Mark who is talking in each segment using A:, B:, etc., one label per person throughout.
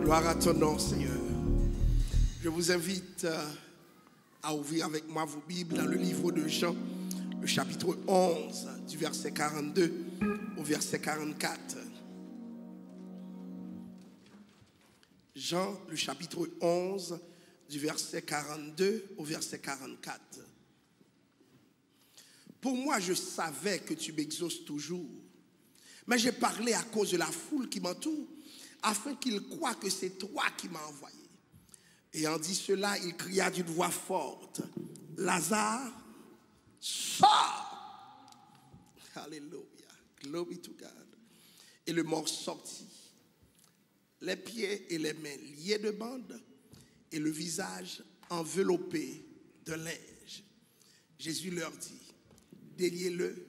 A: Gloire à ton nom, Seigneur. Je vous invite à ouvrir avec moi vos Bibles dans le livre de Jean, le chapitre 11, du verset 42 au verset 44. Jean, le chapitre 11, du verset 42 au verset 44. Pour moi, je savais que tu m'exauces toujours, mais j'ai parlé à cause de la foule qui m'entoure, afin qu'ils croient que c'est toi qui m'as envoyé. Et en dit cela, il cria d'une voix forte, Lazare, sors! Alléluia, glory to God. Et le mort sortit, les pieds et les mains liés de bandes, et le visage enveloppé de linge. Jésus leur dit, déliez-le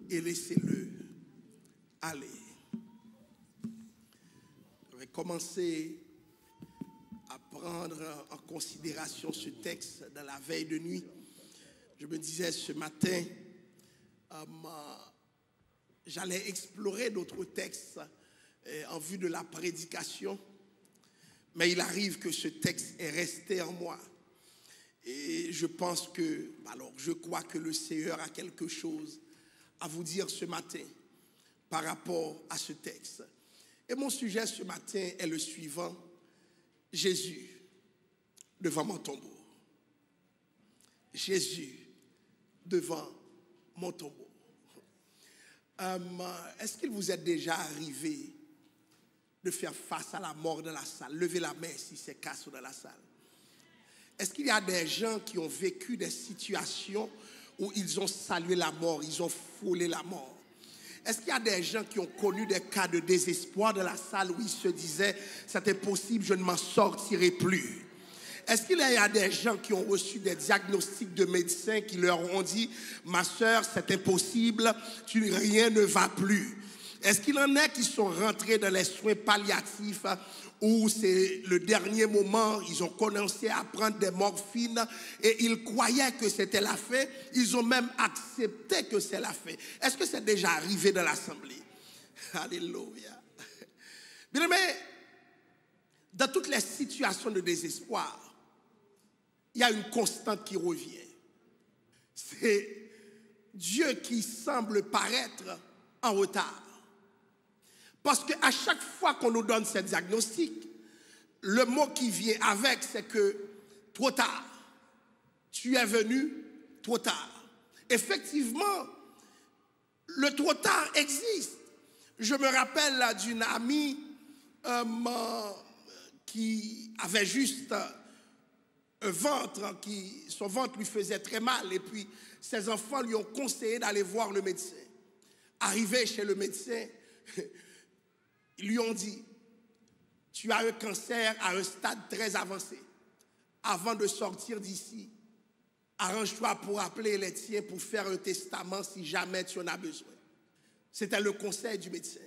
A: et laissez-le aller. Je vais commencer à prendre en considération ce texte dans la veille de nuit. Je me disais ce matin, j'allais explorer d'autres textes en vue de la prédication, mais il arrive que ce texte est resté en moi. Et je pense que, alors je crois que le Seigneur a quelque chose à vous dire ce matin par rapport à ce texte. Et mon sujet ce matin est le suivant, Jésus devant mon tombeau. Jésus devant mon tombeau. Est-ce qu'il vous est déjà arrivé de faire face à la mort dans la salle? Levez la main si c'est casse dans la salle. Est-ce qu'il y a des gens qui ont vécu des situations où ils ont salué la mort, ils ont frôlé la mort? Est-ce qu'il y a des gens qui ont connu des cas de désespoir dans la salle où ils se disaient « c'est impossible, je ne m'en sortirai plus ». Est-ce qu'il y a des gens qui ont reçu des diagnostics de médecins qui leur ont dit « ma soeur, c'est impossible, rien ne va plus ». Est-ce qu'il en a qui sont rentrés dans les soins palliatifs où c'est le dernier moment, ils ont commencé à prendre des morphines et ils croyaient que c'était la fin, ils ont même accepté que c'est la fin. Est-ce que c'est déjà arrivé dans l'assemblée? Alléluia. Bien aimé, dans toutes les situations de désespoir, il y a une constante qui revient. C'est Dieu qui semble paraître en retard. Parce qu'à chaque fois qu'on nous donne ce diagnostic, le mot qui vient avec, c'est que trop tard. Tu es venu trop tard. Effectivement, le trop tard existe. Je me rappelle d'une amie qui avait juste un ventre, son ventre lui faisait très mal. Et puis, ses enfants lui ont conseillé d'aller voir le médecin. Arrivé chez le médecin, ils lui ont dit, tu as un cancer à un stade très avancé. Avant de sortir d'ici, arrange-toi pour appeler les tiens pour faire un testament si jamais tu en as besoin. C'était le conseil du médecin.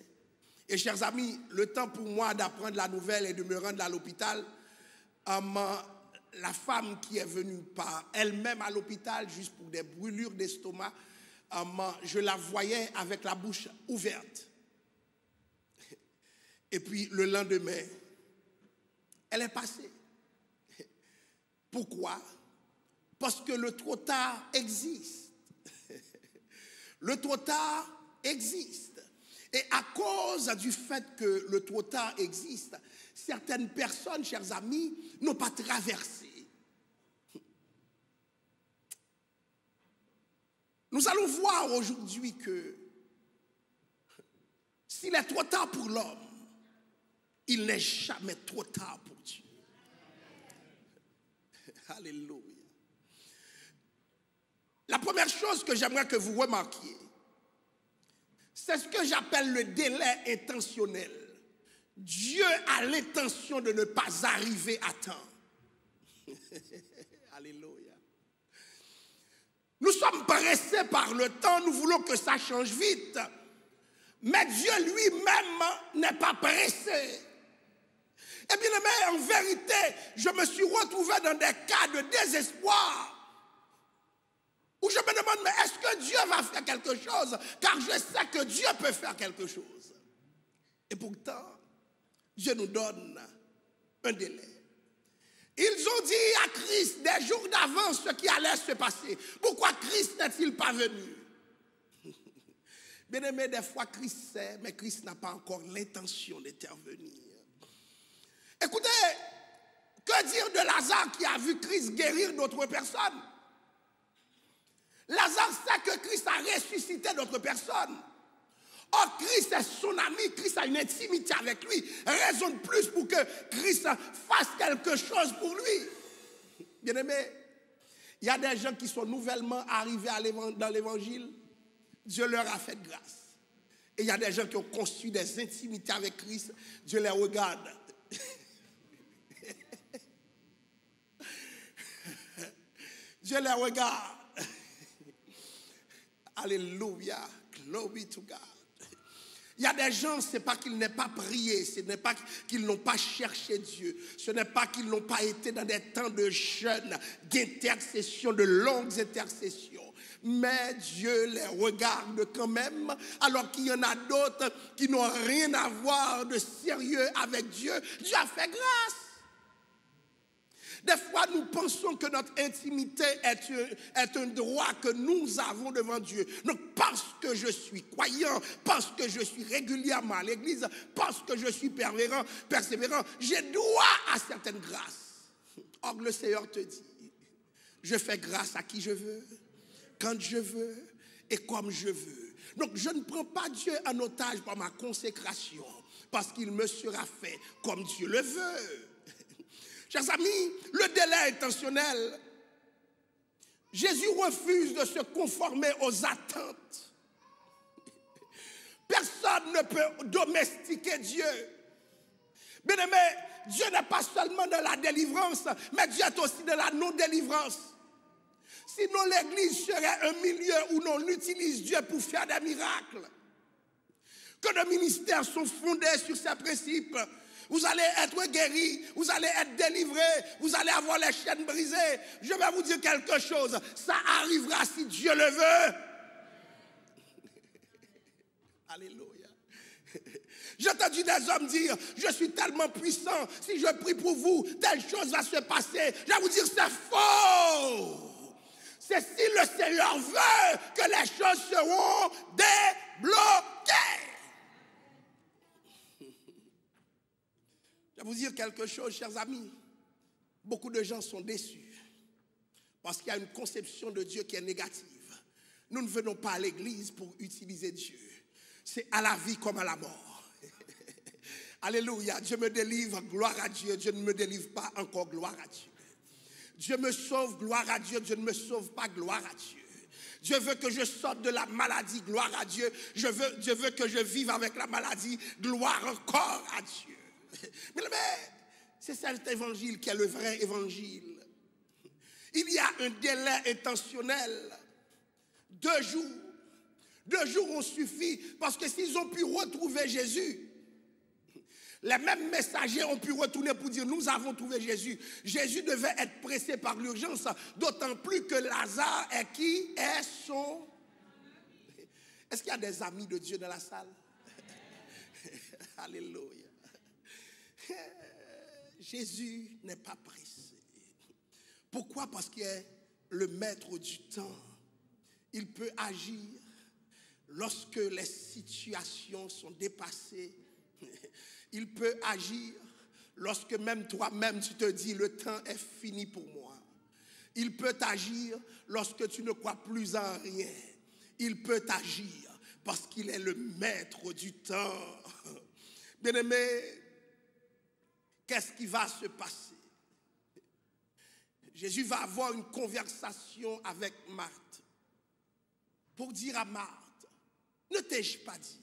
A: Et chers amis, le temps pour moi d'apprendre la nouvelle et de me rendre à l'hôpital, la femme qui est venue par elle-même à l'hôpital juste pour des brûlures d'estomac, je la voyais avec la bouche ouverte. Et puis le lendemain, elle est passée. Pourquoi? Parce que le trop tard existe. Le trop tard existe. Et à cause du fait que le trop tard existe, certaines personnes, chers amis, n'ont pas traversé. Nous allons voir aujourd'hui que s'il est trop tard pour l'homme, il n'est jamais trop tard pour Dieu. Alléluia. La première chose que j'aimerais que vous remarquiez, c'est ce que j'appelle le délai intentionnel. Dieu a l'intention de ne pas arriver à temps. Alléluia. Nous sommes pressés par le temps, nous voulons que ça change vite. Mais Dieu lui-même n'est pas pressé. Et bien aimé, en vérité, je me suis retrouvé dans des cas de désespoir où je me demande, mais est-ce que Dieu va faire quelque chose? Car je sais que Dieu peut faire quelque chose. Et pourtant, Dieu nous donne un délai. Ils ont dit à Christ des jours d'avance ce qui allait se passer. Pourquoi Christ n'est-il pas venu? Bien aimé, des fois Christ sait, mais Christ n'a pas encore l'intention d'intervenir. Écoutez, que dire de Lazare qui a vu Christ guérir d'autres personnes? Lazare sait que Christ a ressuscité d'autres personnes. Or, Christ est son ami, Christ a une intimité avec lui. Raison de plus pour que Christ fasse quelque chose pour lui. Bien aimé, il y a des gens qui sont nouvellement arrivés dans l'évangile. Dieu leur a fait grâce. Et il y a des gens qui ont construit des intimités avec Christ. Dieu les regarde. Dieu les regarde. Alléluia. Glory to God. Il y a des gens, ce n'est pas qu'ils n'aient pas prié, ce n'est pas qu'ils n'ont pas cherché Dieu, ce n'est pas qu'ils n'ont pas été dans des temps de jeûne, d'intercession, de longues intercessions. Mais Dieu les regarde quand même, alors qu'il y en a d'autres qui n'ont rien à voir de sérieux avec Dieu. Dieu a fait grâce. Des fois, nous pensons que notre intimité est un droit que nous avons devant Dieu. Donc, parce que je suis croyant, parce que je suis régulièrement à l'église, parce que je suis persévérant, j'ai droit à certaines grâces. Or, le Seigneur te dit, je fais grâce à qui je veux, quand je veux et comme je veux. Donc, je ne prends pas Dieu en otage par ma consécration, parce qu'il me sera fait comme Dieu le veut. Chers amis, le délai intentionnel, Jésus refuse de se conformer aux attentes. Personne ne peut domestiquer Dieu. Bien aimé, Dieu n'est pas seulement dans la délivrance, mais Dieu est aussi dans la non-délivrance. Sinon, l'Église serait un milieu où l'on utilise Dieu pour faire des miracles. Que nos ministères sont fondés sur ces principes. Vous allez être guéris, vous allez être délivrés, vous allez avoir les chaînes brisées. Je vais vous dire quelque chose, ça arrivera si Dieu le veut. Alléluia. J'ai entendu des hommes dire, je suis tellement puissant, si je prie pour vous, telle chose va se passer. Je vais vous dire, c'est faux. C'est si le Seigneur veut que les choses seront débloquées. Je vais vous dire quelque chose, chers amis. Beaucoup de gens sont déçus parce qu'il y a une conception de Dieu qui est négative. Nous ne venons pas à l'église pour utiliser Dieu. C'est à la vie comme à la mort. Alléluia. Dieu me délivre, gloire à Dieu. Dieu ne me délivre pas, encore gloire à Dieu. Dieu me sauve, gloire à Dieu. Dieu ne me sauve pas, gloire à Dieu. Dieu veut que je sorte de la maladie, gloire à Dieu. Dieu veut que je vive avec la maladie, gloire encore à Dieu. Mais c'est cet évangile qui est le vrai évangile. Il y a un délai intentionnel. 2 jours. 2 jours ont suffi parce que s'ils ont pu retrouver Jésus, les mêmes messagers ont pu retourner pour dire nous avons trouvé Jésus. Jésus devait être pressé par l'urgence, d'autant plus que Lazare est qui? Est son... Est-ce qu'il y a des amis de Dieu dans la salle? Alléluia. Jésus n'est pas pressé. Pourquoi? Parce qu'il est le maître du temps. Il peut agir lorsque les situations sont dépassées. Il peut agir lorsque même toi-même tu te dis le temps est fini pour moi. Il peut agir lorsque tu ne crois plus en rien. Il peut agir parce qu'il est le maître du temps. Bien-aimé, qu'est-ce qui va se passer? Jésus va avoir une conversation avec Marthe pour dire à Marthe, ne t'ai-je pas dit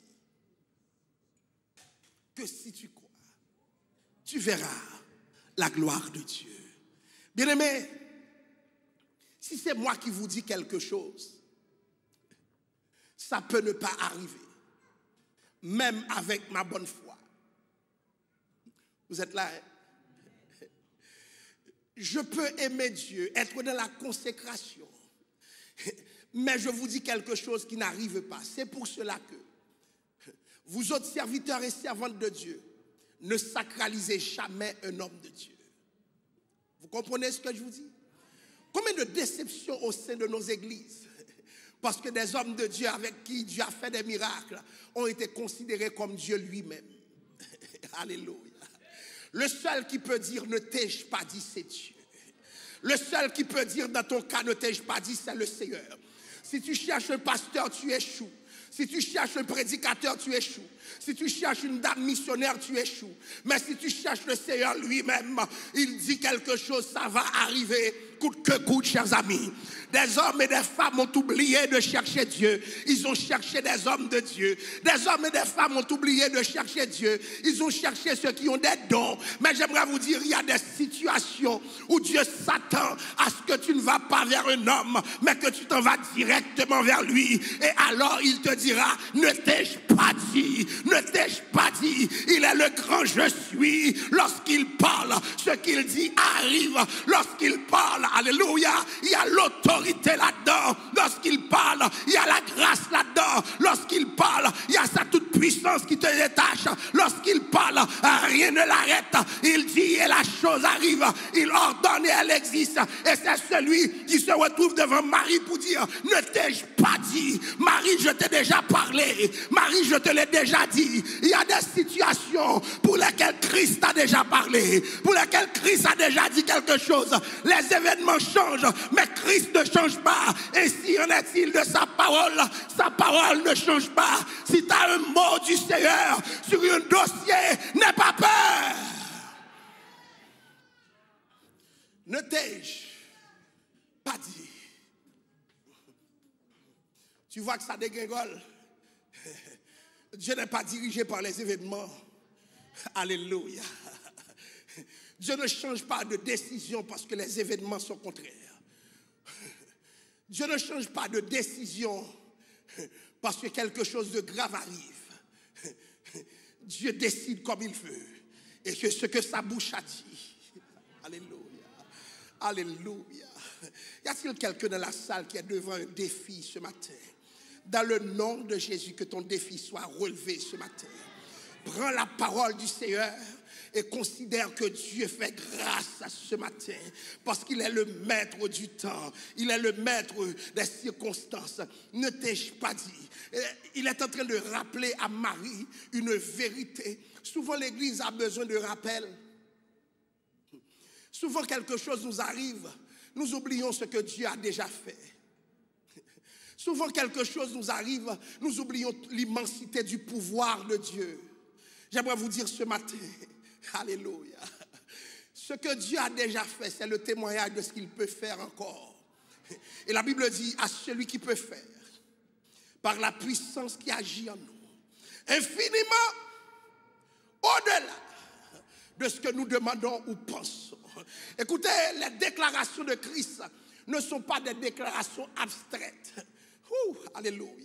A: que si tu crois, tu verras la gloire de Dieu. Bien-aimé, si c'est moi qui vous dis quelque chose, ça peut ne pas arriver, même avec ma bonne foi. Vous êtes là, hein? Je peux aimer Dieu, être dans la consécration, mais je vous dis quelque chose qui n'arrive pas. C'est pour cela que vous autres serviteurs et servantes de Dieu, Ne sacralisez jamais un homme de Dieu. Vous comprenez ce que je vous dis? Combien de déceptions au sein de nos églises? Parce que des hommes de Dieu avec qui Dieu a fait des miracles ont été considérés comme Dieu lui-même. Alléluia. Le seul qui peut dire ne t'ai-je pas dit, c'est Dieu. Le seul qui peut dire dans ton cas ne t'ai-je pas dit, c'est le Seigneur. Si tu cherches un pasteur, tu échoues. Si tu cherches un prédicateur, tu échoues. Si tu cherches une dame missionnaire, tu échoues. Mais si tu cherches le Seigneur lui-même, il dit quelque chose, ça va arriver coûte que coûte, chers amis. Des hommes et des femmes ont oublié de chercher Dieu. Ils ont cherché des hommes de Dieu. Des hommes et des femmes ont oublié de chercher Dieu. Ils ont cherché ceux qui ont des dons. Mais j'aimerais vous dire, il y a des situations où Dieu s'attend à ce que tu ne vas pas vers un homme, mais que tu t'en vas directement vers lui. Et alors il te dira, ne t'ai-je pas dit, ne t'ai-je pas dit. Il est le grand je suis. Lorsqu'il parle, ce qu'il dit arrive. Lorsqu'il parle, alléluia, il y a l'autorité là-dedans. Lorsqu'il parle, il y a la grâce là-dedans. Lorsqu'il parle, il y a sa toute puissance qui te détache. Lorsqu'il parle, rien ne l'arrête. Il dit et la chose arrive. Il ordonne et elle existe. Et c'est celui qui se retrouve devant Marie pour dire, ne t'ai-je pas dit? Marie, je t'ai déjà parlé. Marie, je te l'ai déjà dit. Il y a des situations pour lesquelles Christ a déjà parlé, pour lesquelles Christ a déjà dit quelque chose. Les événements changent, mais Christ ne change pas. Et si en est-il de sa parole ne change pas. Si tu as un mot du Seigneur sur un dossier, n'aie pas peur. Ne t'ai-je pas dit? Tu vois que ça dégringole. Dieu n'est pas dirigé par les événements. Alléluia. Dieu ne change pas de décision parce que les événements sont contraires. Dieu ne change pas de décision parce que quelque chose de grave arrive. Dieu décide comme il veut et que ce que sa bouche a dit. Alléluia. Alléluia. Y a-t-il quelqu'un dans la salle qui est devant un défi ce matin? Dans le nom de Jésus, que ton défi soit relevé ce matin. Prends la parole du Seigneur et considère que Dieu fait grâce ce matin parce qu'il est le maître du temps, il est le maître des circonstances. Ne t'ai-je pas dit? Il est en train de rappeler à Marie une vérité. Souvent l'église a besoin de rappel. Souvent quelque chose nous arrive, nous oublions ce que Dieu a déjà fait. Souvent quelque chose nous arrive, nous oublions l'immensité du pouvoir de Dieu. J'aimerais vous dire ce matin, alléluia, ce que Dieu a déjà fait, c'est le témoignage de ce qu'il peut faire encore. Et la Bible dit à celui qui peut faire, par la puissance qui agit en nous, infiniment au-delà de ce que nous demandons ou pensons. Écoutez, les déclarations de Christ ne sont pas des déclarations abstraites. Alléluia.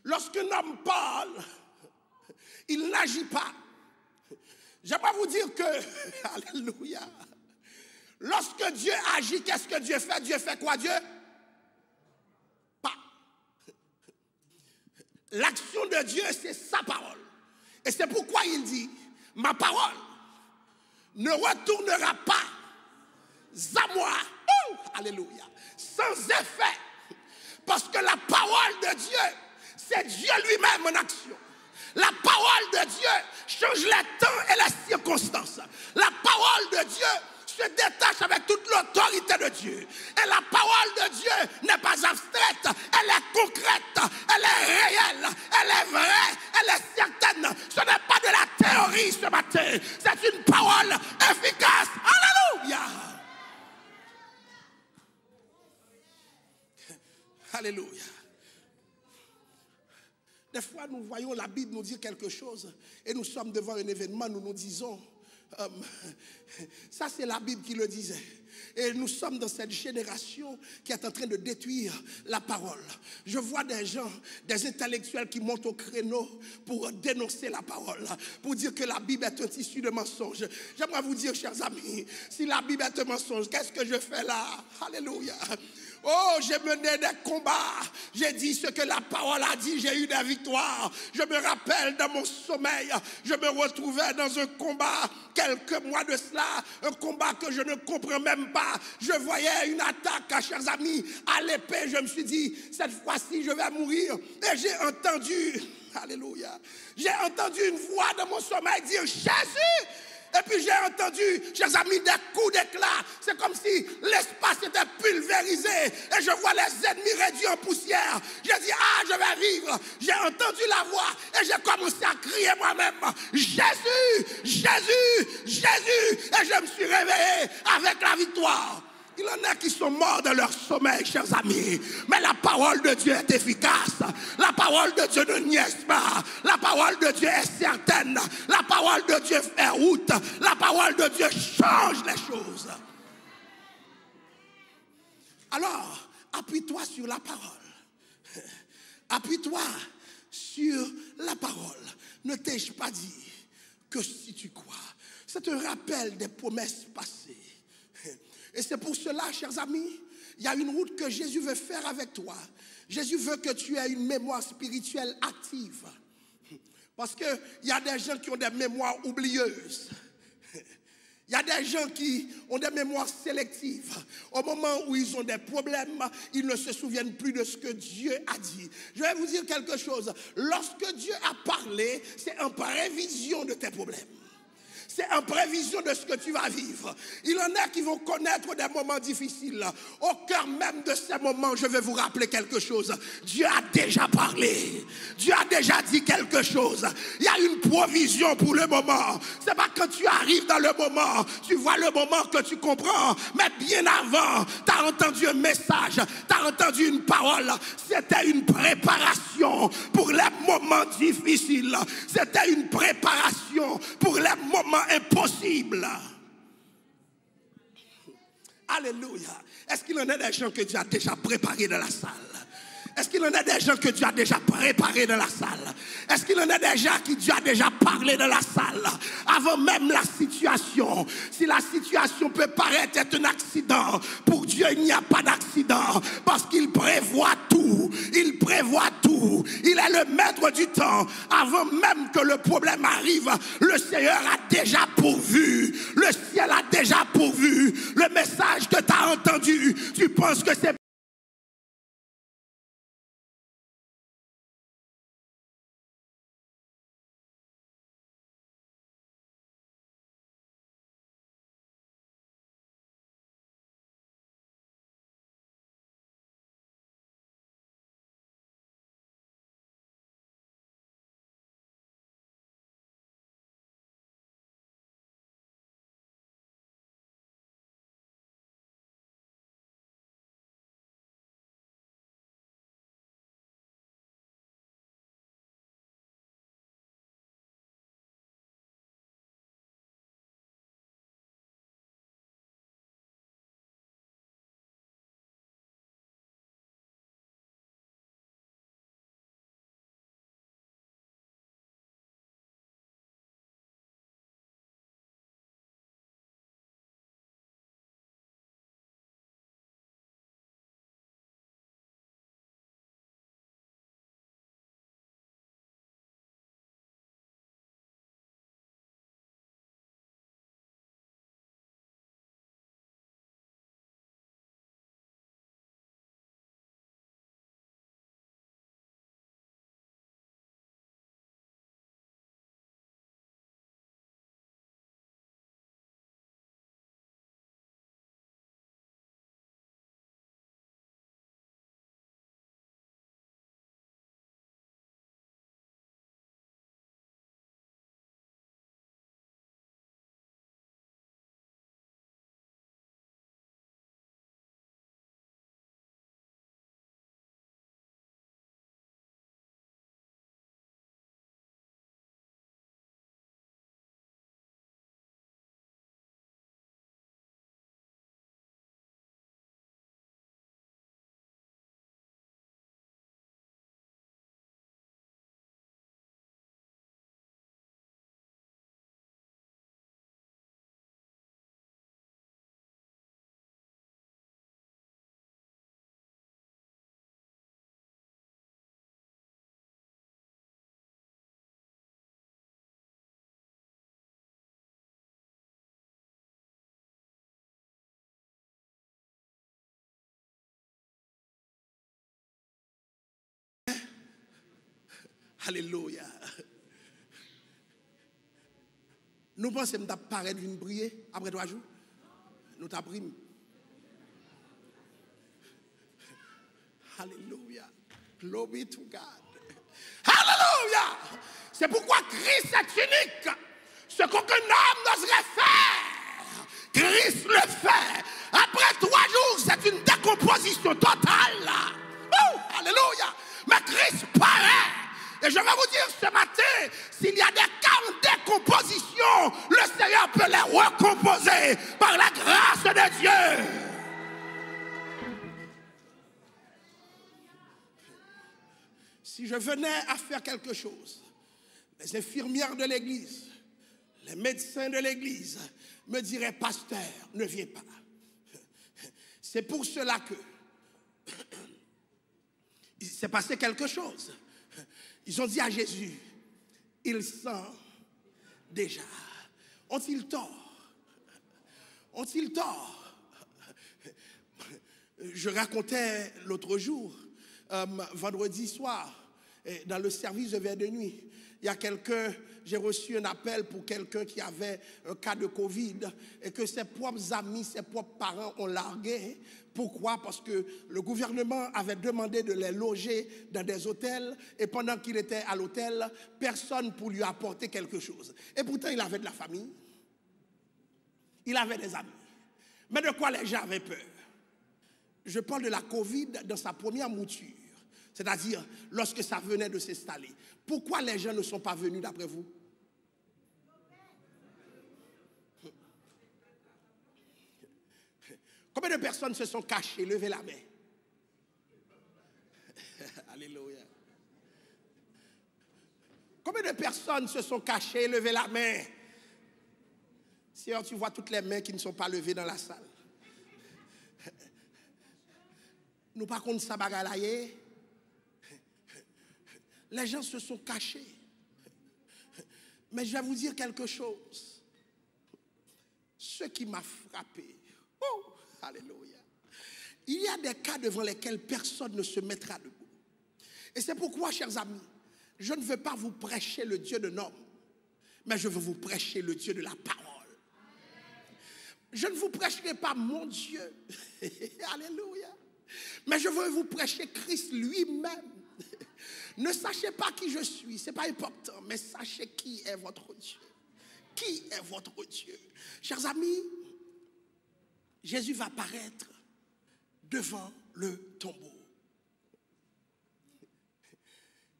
A: Lorsqu'un homme parle, il n'agit pas. J'aimerais vous dire que, alléluia, lorsque Dieu agit, qu'est-ce que Dieu fait? Dieu fait quoi, Dieu? Pas. L'action de Dieu, c'est sa parole. Et c'est pourquoi il dit, ma parole ne retournera pas à moi, alléluia, sans effet. Parce que la parole de Dieu, c'est Dieu lui-même en action. La parole de Dieu change les temps et les circonstances. La parole de Dieu se détache avec toute l'autorité de Dieu. Et la parole de Dieu n'est pas abstraite, elle est concrète, elle est réelle, elle est vraie, elle est certaine. Ce n'est pas de la théorie ce matin, c'est une parole efficace. Alléluia. Alléluia. Des fois, nous voyons la Bible nous dire quelque chose et nous sommes devant un événement, nous nous disons, ça c'est la Bible qui le disait. Et nous sommes dans cette génération qui est en train de détruire la parole. Je vois des gens, des intellectuels qui montent au créneau pour dénoncer la parole, pour dire que la Bible est un tissu de mensonges. J'aimerais vous dire, chers amis, si la Bible est un mensonge, qu'est-ce que je fais là? Alléluia. Oh, j'ai mené des combats. J'ai dit ce que la parole a dit. J'ai eu des victoires. Je me rappelle dans mon sommeil, je me retrouvais dans un combat quelques mois de cela. Un combat que je ne comprends même pas. Je voyais une attaque, chers amis, à l'épée. Je me suis dit, cette fois-ci, je vais mourir. Et j'ai entendu, alléluia, j'ai entendu une voix dans mon sommeil dire, Jésus! Et puis j'ai entendu, chers amis, des coups d'éclat. C'est comme si l'espace était pulvérisé. Et je vois les ennemis réduits en poussière. J'ai dit, ah, je vais vivre. J'ai entendu la voix. Et j'ai commencé à crier moi-même, Jésus, Jésus, Jésus. Et je me suis réveillé avec la victoire. Il y en a qui sont morts dans leur sommeil, chers amis. Mais la parole de Dieu est efficace. La parole de Dieu ne niaise pas. La parole de Dieu est certaine. La parole de Dieu fait route. La parole de Dieu change les choses. Alors, appuie-toi sur la parole. Appuie-toi sur la parole. Ne t'ai-je pas dit que si tu crois, c'est un rappel des promesses passées. Et c'est pour cela, chers amis, il y a une route que Jésus veut faire avec toi. Jésus veut que tu aies une mémoire spirituelle active. Parce qu'il y a des gens qui ont des mémoires oublieuses. Il y a des gens qui ont des mémoires sélectives. Au moment où ils ont des problèmes, ils ne se souviennent plus de ce que Dieu a dit. Je vais vous dire quelque chose. Lorsque Dieu a parlé, c'est en prévision de tes problèmes. C'est en prévision de ce que tu vas vivre. Il en a qui vont connaître des moments difficiles. Au cœur même de ces moments, je vais vous rappeler quelque chose. Dieu a déjà parlé. Dieu a déjà dit quelque chose. Il y a une provision pour le moment. C'est pas quand tu arrives dans le moment, tu vois le moment que tu comprends. Mais bien avant, tu as entendu un message, tu as entendu une parole. C'était une préparation pour les moments difficiles. C'était une préparation pour les moments impossible. Alléluia. Est-ce qu'il y en a des gens que Dieu a déjà préparés dans la salle? Est-ce qu'il y en a des gens que Dieu a déjà préparés dans la salle? Est-ce qu'il y en a des gens qui Dieu a déjà parlé dans la salle? Avant même la situation. Si la situation peut paraître être un accident, pour Dieu il n'y a pas d'accident. Parce qu'il prévoit tout. Il prévoit tout. Il est le maître du temps. Avant même que le problème arrive, le Seigneur a déjà pourvu. Le ciel a déjà pourvu. Le message que tu as entendu, tu penses que c'est Alléluia. Nous pensons que nous paraître venir prier après 3 jours. Nous t'apprimons. Alléluia. Glory to God. Alléluia. C'est pourquoi Christ est unique. Ce qu'aucun homme n'oserait faire, Christ le fait. Après 3 jours, c'est une décomposition totale. Oh, alléluia. Mais Christ paraît. Et je vais vous dire ce matin, s'il y a des cas de décomposition, le Seigneur peut les recomposer par la grâce de Dieu. Si je venais à faire quelque chose, les infirmières de l'église, les médecins de l'église me diraient, pasteur, ne viens pas. C'est pour cela que il s'est passé quelque chose. Ils ont dit à Jésus, il sent déjà. Ont-ils tort? Ont-ils tort? Je racontais l'autre jour, vendredi soir, dans le service de veille de nuit, il y a quelqu'un, j'ai reçu un appel pour quelqu'un qui avait un cas de Covid et que ses propres amis, ses propres parents ont largué. Pourquoi? Parce que le gouvernement avait demandé de les loger dans des hôtels et pendant qu'il était à l'hôtel, personne pour lui apporter quelque chose. Et pourtant, il avait de la famille, il avait des amis. Mais de quoi les gens avaient peur? Je parle de la Covid dans sa première mouture. C'est-à-dire, lorsque ça venait de s'installer. Pourquoi les gens ne sont pas venus d'après vous? Combien de personnes se sont cachées? Levez la main. Alléluia. Combien de personnes se sont cachées? Levez la main. Seigneur, tu vois toutes les mains qui ne sont pas levées dans la salle. Nous pas contre ça bagalaye. Les gens se sont cachés. Mais je vais vous dire quelque chose. Ce qui m'a frappé. Oh, alléluia. Il y a des cas devant lesquels personne ne se mettra debout. Et c'est pourquoi, chers amis, je ne veux pas vous prêcher le Dieu de l'homme, mais je veux vous prêcher le Dieu de la parole. Je ne vous prêcherai pas mon Dieu. Alléluia. Mais je veux vous prêcher Christ lui-même. Ne sachez pas qui je suis, ce n'est pas important, mais sachez qui est votre Dieu. Qui est votre Dieu? Chers amis, Jésus va paraître devant le tombeau.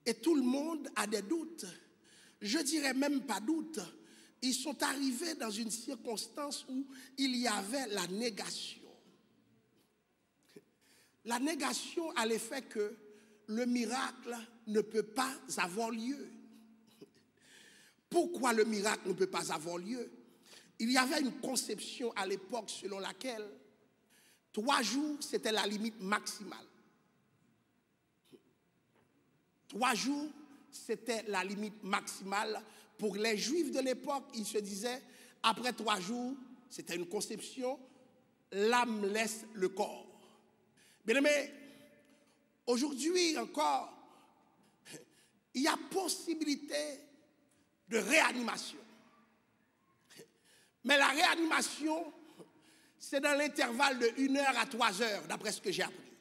A: Et tout le monde a des doutes. Je dirais même pas doute. Ils sont arrivés dans une circonstance où il y avait la négation. La négation a l'effet que le miracle ne peut pas avoir lieu. Pourquoi le miracle ne peut pas avoir lieu? Il y avait une conception à l'époque selon laquelle 3 jours, c'était la limite maximale. 3 jours, c'était la limite maximale. Pour les Juifs de l'époque, ils se disaient, après 3 jours, c'était une conception, l'âme laisse le corps. Bien aimé, aujourd'hui encore, il y a possibilité de réanimation. Mais la réanimation, c'est dans l'intervalle de 1 heure à 3 heures, d'après ce que j'ai appris.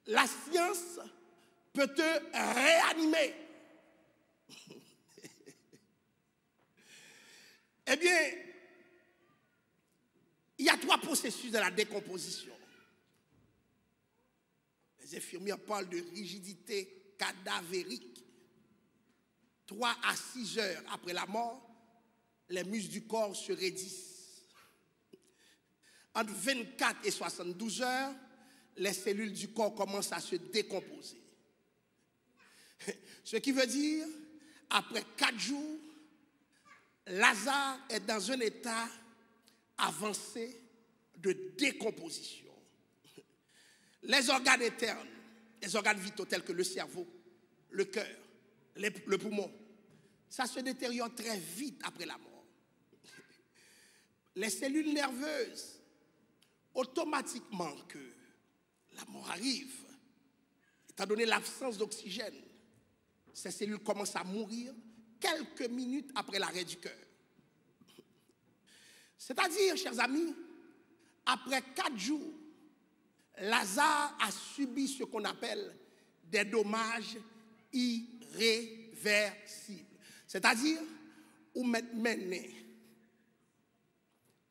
A: La science peut te réanimer. Eh bien, il y a 3 processus de la décomposition. Les infirmières parlent de rigidité cadavérique. 3 à 6 heures après la mort, les muscles du corps se raidissent. Entre 24 et 72 heures, les cellules du corps commencent à se décomposer. Ce qui veut dire, après 4 jours, Lazare est dans un état avancé de décomposition. Les organes internes, les organes vitaux tels que le cerveau, le cœur, le poumon, ça se détériore très vite après la mort. Les cellules nerveuses, automatiquement que la mort arrive, étant donné l'absence d'oxygène, ces cellules commencent à mourir quelques minutes après l'arrêt du cœur. C'est-à-dire, chers amis, après 4 jours, Lazare a subi ce qu'on appelle des dommages irréversibles. C'est-à-dire, où maintenant,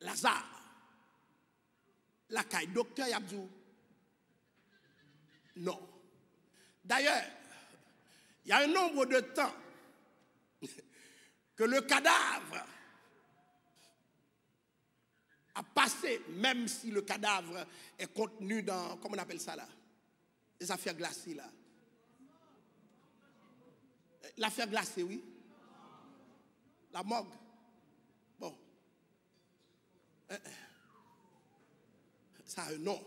A: Lazare, la caille docteur Yabdou, non. D'ailleurs, il y a un nombre de temps que le cadavre a passé, même si le cadavre est contenu dans, comment on appelle ça là, les affaires glacées là. L'affaire glacée, oui. La morgue. Bon. Ça a un nom.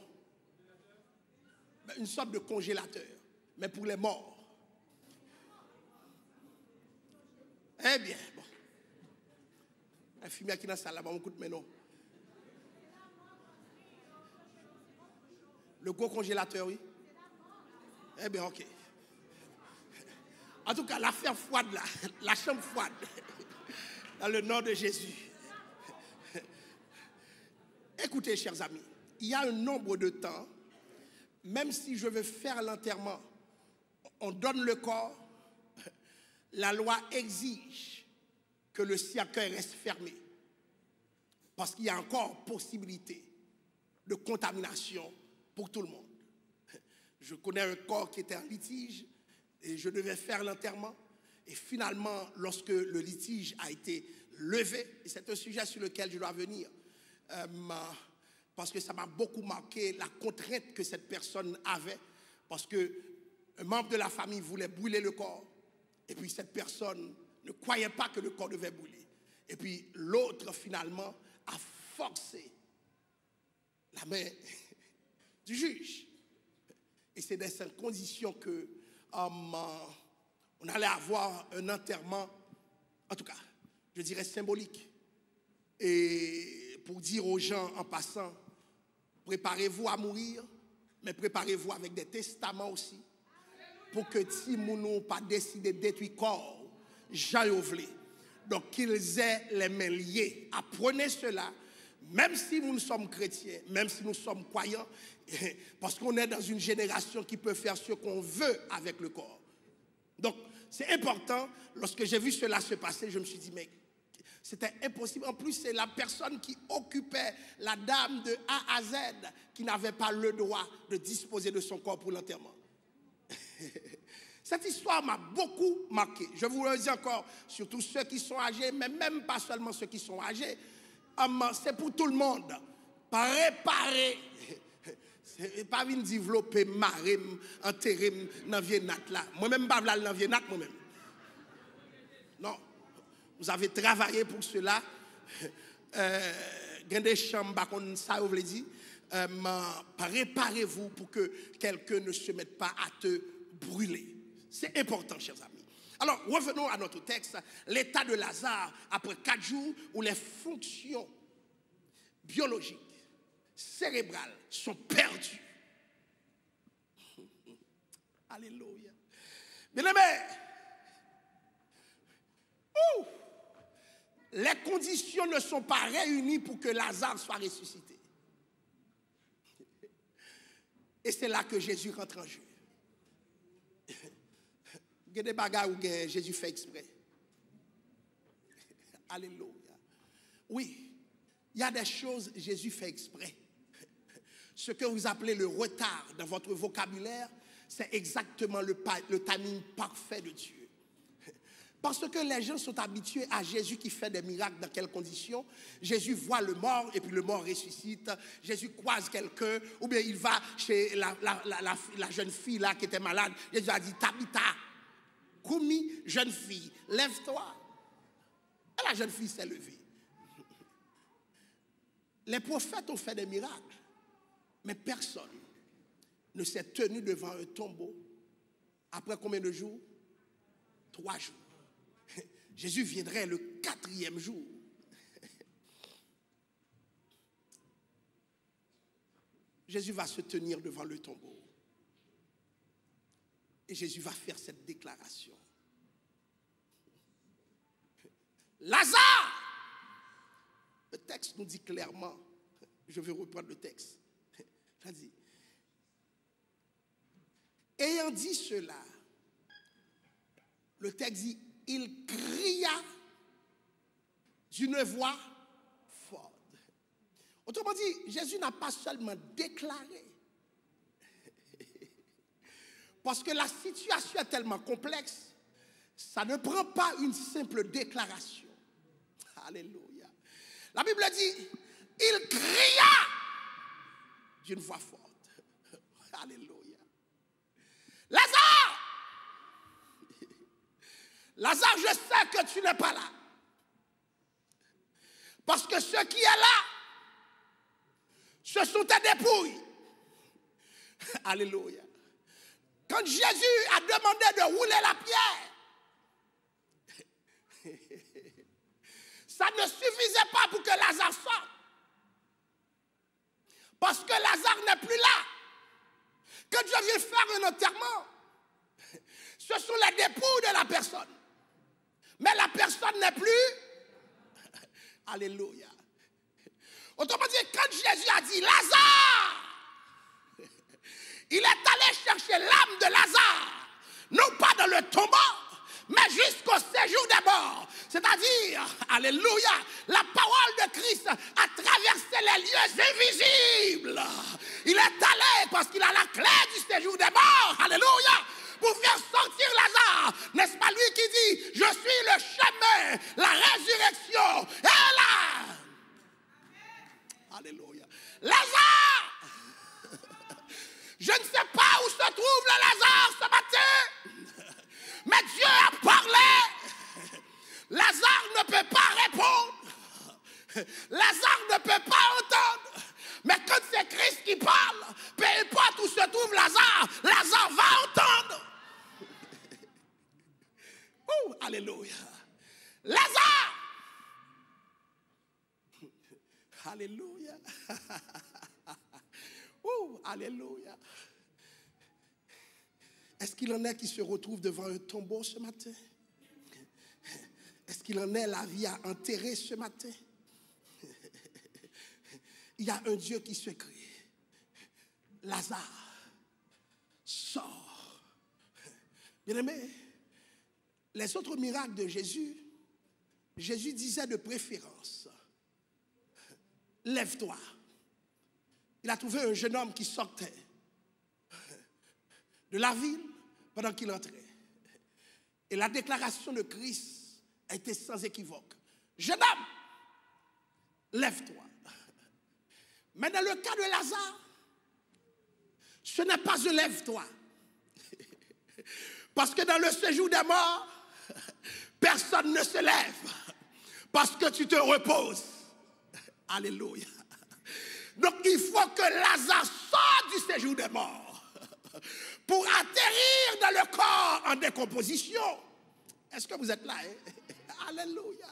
A: Une sorte de congélateur, mais pour les morts. Eh bien, bon. Un fumier qui est dans la salle là-bas, on écoute maintenant. Le gros congélateur, oui. Eh bien, ok. En tout cas, l'affaire froide là, la chambre froide, dans le nom de Jésus. Écoutez, chers amis, il y a un nombre de temps, même si je veux faire l'enterrement, on donne le corps, la loi exige que le cercueil reste fermé. Parce qu'il y a encore possibilité de contamination pour tout le monde. Je connais un corps qui était en litige et je devais faire l'enterrement. Et finalement, lorsque le litige a été levé, et c'est un sujet sur lequel je dois venir, parce que ça m'a beaucoup marqué la contrainte que cette personne avait, parce qu'un membre de la famille voulait brûler le corps, et puis cette personne ne croyait pas que le corps devait brûler. Et puis l'autre, finalement, a forcé la main du juge. Et c'est dans cette condition que on allait avoir un enterrement, en tout cas, je dirais symbolique. Et pour dire aux gens en passant, préparez-vous à mourir, mais préparez-vous avec des testaments aussi. Pour que si nous pas décidé de détruire corps, j'aille au vlé. Donc qu'ils aient les mains liées. Apprenez cela, même si nous sommes chrétiens, même si nous sommes croyants, parce qu'on est dans une génération qui peut faire ce qu'on veut avec le corps. Donc c'est important. Lorsque j'ai vu cela se passer, je me suis dit, mais c'était impossible. En plus, c'est la personne qui occupait la dame de A à Z qui n'avait pas le droit de disposer de son corps pour l'enterrement. Cette histoire m'a beaucoup marqué. Je vous le dis encore, surtout ceux qui sont âgés, mais même pas seulement ceux qui sont âgés, c'est pour tout le monde. Préparer, c'est pas une développer, marrer, enterrer dans Vienat là. Moi-même, pas dans Vienat, moi-même. Non, vous avez travaillé pour cela. Des chambres, ça vous le dit. Préparez-vous pour que quelqu'un ne se mette pas à te brûler. C'est important, chers amis. Alors, revenons à notre texte. L'état de Lazare, après 4 jours où les fonctions biologiques, cérébrales sont perdues. Alléluia. Bien-aimés, les conditions ne sont pas réunies pour que Lazare soit ressuscité. Et c'est là que Jésus rentre en jeu. Il y a des bagages où Jésus fait exprès. Alléluia. Oui, il y a des choses que Jésus fait exprès. Ce que vous appelez le retard dans votre vocabulaire, c'est exactement le timing parfait de Dieu. Parce que les gens sont habitués à Jésus qui fait des miracles dans quelles conditions. Jésus voit le mort et puis le mort ressuscite. Jésus croise quelqu'un ou bien il va chez la jeune fille là qui était malade. Jésus a dit, Tabitha, Koumi, jeune fille, lève-toi. Et la jeune fille s'est levée. Les prophètes ont fait des miracles, mais personne ne s'est tenu devant un tombeau après combien de jours? 3 jours. Jésus viendrait le 4e jour. Jésus va se tenir devant le tombeau. Et Jésus va faire cette déclaration. Lazare! Le texte nous dit clairement, je vais reprendre le texte. Ça dit, ayant dit cela, le texte dit, il cria d'une voix forte. Autrement dit, Jésus n'a pas seulement déclaré, parce que la situation est tellement complexe, ça ne prend pas une simple déclaration. Alléluia. La Bible dit, il cria d'une voix forte. Alléluia. Lazare! Lazare, je sais que tu n'es pas là. Parce que ce qui est là, ce sont tes dépouilles. Alléluia. Quand Jésus a demandé de rouler la pierre, ça ne suffisait pas pour que Lazare sorte. Parce que Lazare n'est plus là. Quand Dieu vient faire un enterrement, ce sont les dépouilles de la personne. Mais la personne n'est plus. Alléluia. Autrement dit, quand Jésus a dit Lazare, il est allé chercher l'âme de Lazare, non pas dans le tombeau, mais jusqu'au séjour des morts. C'est-à-dire, alléluia, la parole de Christ a traversé les lieux invisibles. Il est allé parce qu'il a la clé du séjour des morts. Alléluia. Pour faire sortir Lazare. N'est-ce pas lui qui dit, je suis le chemin, la résurrection et la... Alléluia. Lazare! Je ne sais pas où se trouve le Lazare ce matin, mais Dieu a parlé. Lazare ne peut pas répondre. Lazare ne peut pas entendre. Mais quand c'est Christ qui parle, peu importe où se trouve Lazare, Lazare va entendre. Alléluia. Lazare! Alléluia. Alléluia. Est-ce qu'il en est qui se retrouvent devant un tombeau ce matin? Est-ce qu'il en est la vie à enterrer ce matin? Il y a un Dieu qui se crie. Lazare, sors. Bien-aimé, les autres miracles de Jésus, Jésus disait de préférence, lève-toi. Il a trouvé un jeune homme qui sortait de la ville pendant qu'il entrait. Et la déclaration de Christ a été sans équivoque. Jeune homme, lève-toi. Mais dans le cas de Lazare, ce n'est pas un lève-toi. Parce que dans le séjour des morts, personne ne se lève. Parce que tu te reposes. Alléluia. Donc il faut que Lazare sorte du séjour des morts pour atterrir dans le corps en décomposition. Est-ce que vous êtes là? Alléluia.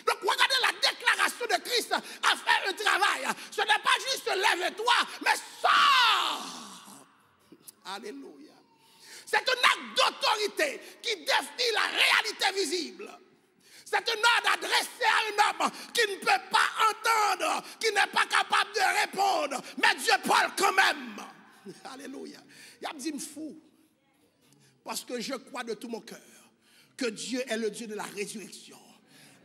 A: Donc regardez, la déclaration de Christ a fait un travail. Ce n'est pas juste lève-toi, mais sors. Alléluia. C'est un acte d'autorité qui défie la réalité visible. C'est un ordre adressé à un homme qui ne peut pas entendre, qui n'est pas capable de répondre. Mais Dieu parle quand même. Alléluia. Il a dit fou. Parce que je crois de tout mon cœur que Dieu est le Dieu de la résurrection.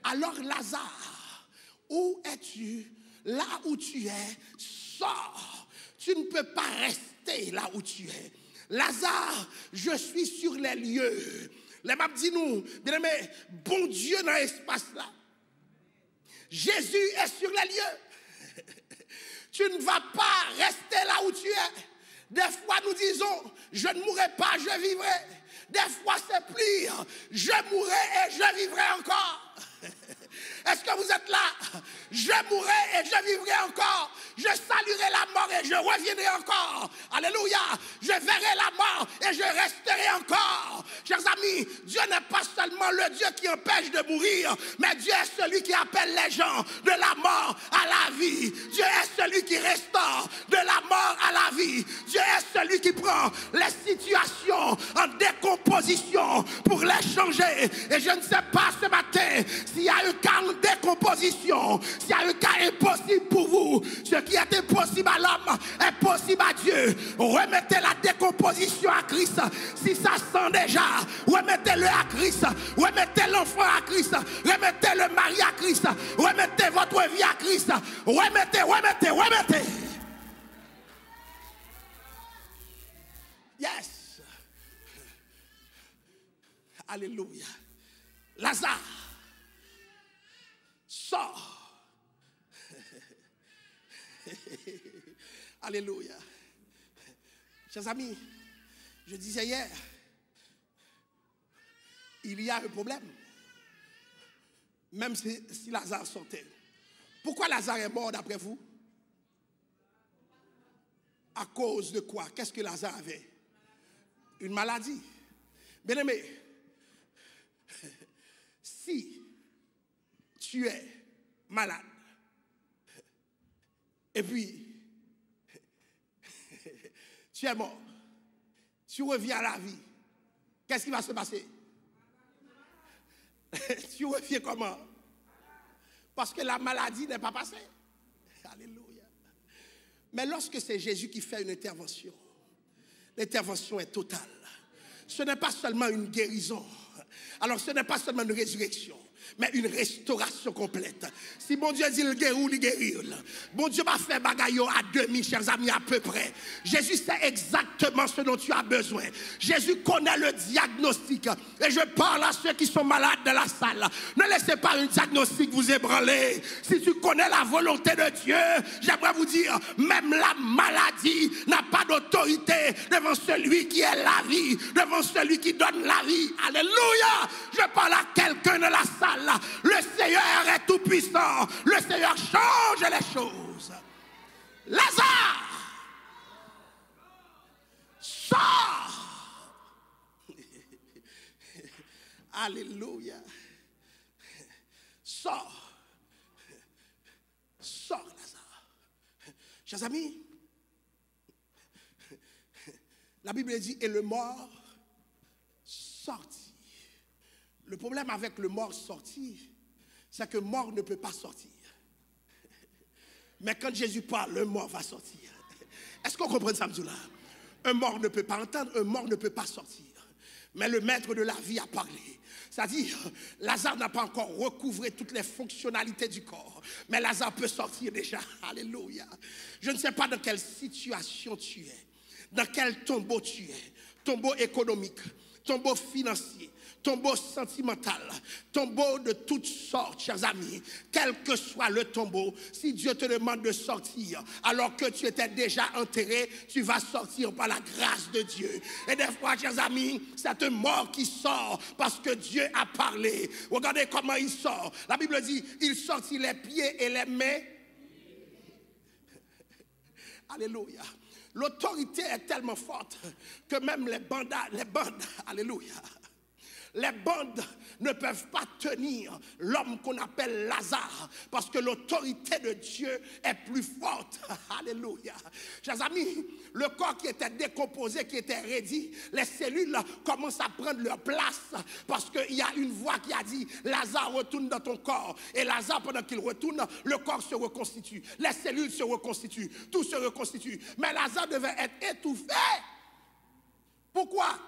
A: Alors Lazare, où es-tu? Là où tu es, sors. Tu ne peux pas rester là où tu es. Lazare, je suis sur les lieux. Les Bibles disent nous, bien aimé, bon Dieu dans l'espace là. Jésus est sur les lieux. Tu ne vas pas rester là où tu es. Des fois nous disons, je ne mourrai pas, je vivrai. Des fois c'est pire, je mourrai et je vivrai encore. Est-ce que vous êtes là? Je mourrai et je vivrai encore. je saluerai la mort et je reviendrai encore. Alléluia. Je verrai la mort et je resterai encore. Chers amis, Dieu n'est pas seulement le Dieu qui empêche de mourir, mais Dieu est celui qui appelle les gens de la mort à la vie. Dieu est celui qui restaure de la mort à la vie. Dieu est celui qui prend les situations en décomposition pour les changer. Et je ne sais pas ce matin s'il y a un cas en décomposition, s'il y a un cas impossible pour vous. Ce qui est impossible à l'homme est possible à Dieu. Remettez la décomposition à Christ. Si ça sent déjà, remettez-le à Christ. Remettez l'enfant à Christ. Remettez le mari à Christ. Remettez votre vie à Christ. Remettez. Yes. Alléluia. Lazare, sors. Alléluia. Chers amis, je disais hier, il y a un problème. Même si Lazare sortait. Pourquoi Lazare est mort d'après vous? À cause de quoi? Qu'est-ce que Lazare avait? Une maladie. Bien aimé, si tu es malade, et puis tu es mort, tu reviens à la vie, qu'est-ce qui va se passer? Tu reviens comment? Parce que la maladie n'est pas passée. Alléluia. Mais lorsque c'est Jésus qui fait une intervention, l'intervention est totale. Ce n'est pas seulement une guérison. Alors ce n'est pas seulement une résurrection, mais une restauration complète. Si mon Dieu dit le guérir, il guérit. Bon Dieu va faire bagaille à demi, chers amis, à peu près. Jésus sait exactement ce dont tu as besoin. Jésus connaît le diagnostic. Et je parle à ceux qui sont malades dans la salle. Ne laissez pas un diagnostic vous ébranler. Si tu connais la volonté de Dieu, j'aimerais vous dire, même la maladie n'a pas d'autorité devant celui qui est la vie, devant celui qui donne la vie. Alléluia! Je parle à quelqu'un de la salle. Le Seigneur est tout puissant. Le Seigneur change les choses. Lazare, sors. Alléluia. Sors. Sors, Lazare. Chers amis, la Bible dit, et le mort sortit. Le problème avec le mort sorti, c'est que mort ne peut pas sortir. Mais quand Jésus parle, le mort va sortir. Est-ce qu'on comprend ça, là? Un mort ne peut pas entendre, un mort ne peut pas sortir. Mais le maître de la vie a parlé. C'est-à-dire, Lazare n'a pas encore recouvré toutes les fonctionnalités du corps. Mais Lazare peut sortir déjà. Alléluia. Je ne sais pas dans quelle situation tu es. Dans quel tombeau tu es. Tombeau économique, tombeau financier, tombeau sentimental, tombeau de toutes sortes, chers amis. Quel que soit le tombeau, si Dieu te demande de sortir, alors que tu étais déjà enterré, tu vas sortir par la grâce de Dieu. Et des fois, chers amis, c'est un mort qui sort parce que Dieu a parlé. Regardez comment il sort. La Bible dit, il sortit les pieds et les mains. Alléluia. L'autorité est tellement forte que même les bandes, alléluia, les bandes ne peuvent pas tenir l'homme qu'on appelle Lazare parce que l'autorité de Dieu est plus forte. Alléluia. Chers amis, le corps qui était décomposé, qui était raidi, les cellules commencent à prendre leur place parce qu'il y a une voix qui a dit Lazare retourne dans ton corps. Et Lazare, pendant qu'il retourne, le corps se reconstitue, les cellules se reconstituent, tout se reconstitue. Mais Lazare devait être étouffé. Pourquoi?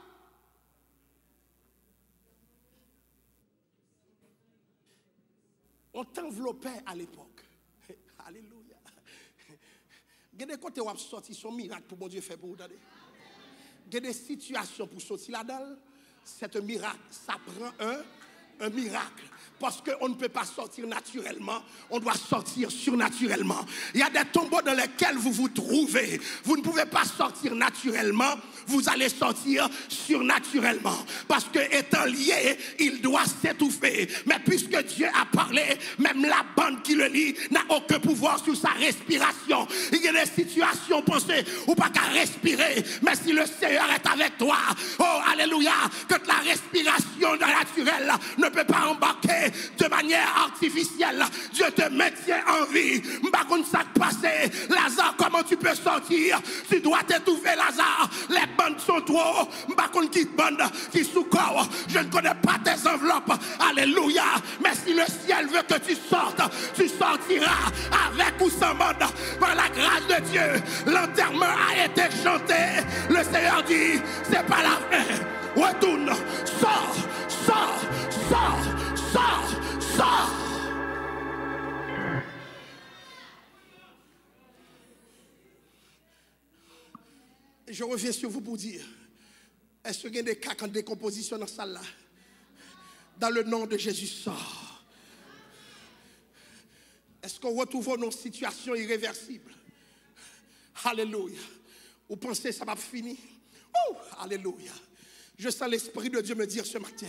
A: On t'enveloppait à l'époque. Alléluia. Il y a des côtés où on a sorti son miracle pour mon Dieu fait pour vous. Il y a des situations pour sortir là-dedans. C'est un miracle. Ça prend un miracle. Parce qu'on ne peut pas sortir naturellement, on doit sortir surnaturellement. Il y a des tombeaux dans lesquels vous vous trouvez. Vous ne pouvez pas sortir naturellement, vous allez sortir surnaturellement. Parce que étant lié, il doit s'étouffer. Mais puisque Dieu a parlé, même la bande qui le lui n'a aucun pouvoir sur sa respiration. Il y a des situations, pensez, où pas qu'à respirer, mais si le Seigneur est avec toi, oh alléluia, que la respiration naturelle ne peut pas embarquer de manière artificielle. Dieu te maintient en vie. Par contre, ça passé, Lazare, comment tu peux sortir? Tu dois t'étouffer, Lazare. Les bandes sont trop. Par contre, qui bande, qui sous-corps. Je ne connais pas tes enveloppes. Alléluia. Mais si le ciel veut que tu sortes, tu sortiras avec ou sans bande. Par la grâce de Dieu, l'enterrement a été chanté. Le Seigneur dit, c'est pas la fin. Retourne, sors, sors, sors, sors, sors. Et je reviens sur vous pour dire, est-ce qu'il y a des cas en décomposition dans cette salle-là? Dans le nom de Jésus, sors. Est-ce qu'on retrouve nos situations irréversibles? Alléluia. Vous pensez que ça va finir? Oh, alléluia. Je sens l'Esprit de Dieu me dire ce matin,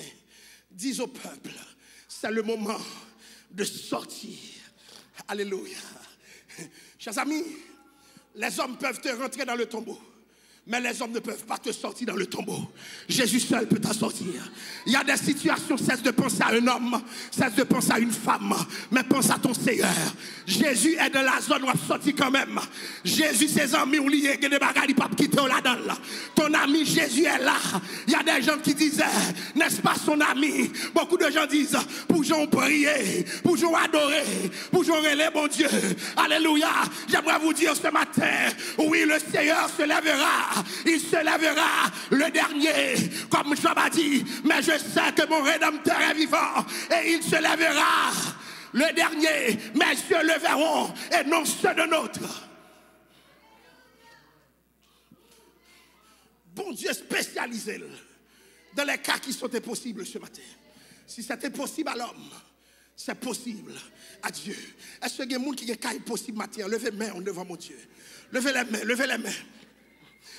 A: dis au peuple, c'est le moment de sortir. Alléluia. Chers amis, les hommes peuvent te rentrer dans le tombeau. Mais les hommes ne peuvent pas te sortir dans le tombeau. Jésus seul peut t'en sortir. Il y a des situations, cesse de penser à un homme, cesse de penser à une femme, mais pense à ton Seigneur. Jésus est dans la zone où il sorti quand même. Jésus, ses amis ont lié, que des bagages, ils ne peuvent pas quitter là-dedans. Ton ami Jésus est là. Il y a des gens qui disaient, n'est-ce pas son ami? Beaucoup de gens disent, pouvons prier, pouvons adorer, pouvons rêver mon Dieu. Alléluia. J'aimerais vous dire ce matin, oui, le Seigneur se lèvera. Il se lèvera le dernier, comme Job a dit, mais je sais que mon Rédempteur est vivant et il se lèvera le dernier, mes yeux le verront et non ceux de notre. Bon Dieu spécialisé dans les cas qui sont impossibles ce matin. Si c'était possible à l'homme, c'est possible à Dieu. Est-ce qu'il y a des gens qui ont des cas impossibles matin? Levez les mains devant mon Dieu. Levez les mains, levez les mains.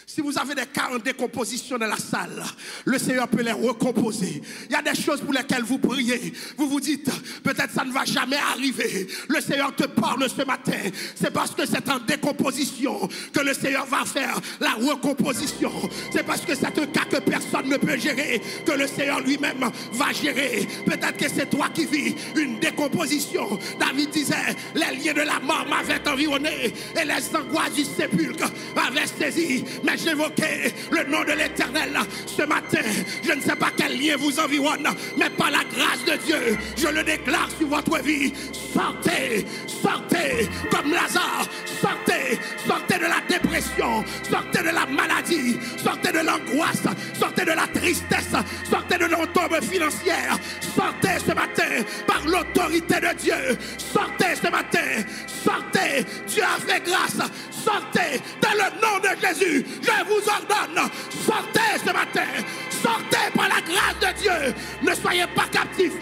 A: Si vous avez des cas en décomposition dans la salle, le Seigneur peut les recomposer. Il y a des choses pour lesquelles vous priez. Vous vous dites, peut-être ça ne va jamais arriver. Le Seigneur te parle ce matin. C'est parce que c'est en décomposition que le Seigneur va faire la recomposition. C'est parce que c'est un cas que personne ne peut gérer que le Seigneur lui-même va gérer. Peut-être que c'est toi qui vis une décomposition. David disait, les liens de la mort m'avaient environné et les angoisses du sépulcre m'avaient saisi. Mais j'évoquais le nom de l'Éternel ce matin. Je ne sais pas quel lien vous environne, mais par la grâce de Dieu, je le déclare sur votre vie. Sortez, sortez comme Lazare. Sortez, sortez de la dépression, sortez de la maladie, sortez de l'angoisse, sortez de la tristesse, sortez de l'entombe financière. Sortez ce matin par l'autorité de Dieu. Sortez ce matin, sortez. Dieu a fait grâce. Sortez dans le nom de Jésus. Je vous ordonne, sortez ce matin. Sortez par la grâce de Dieu. Ne soyez pas captifs.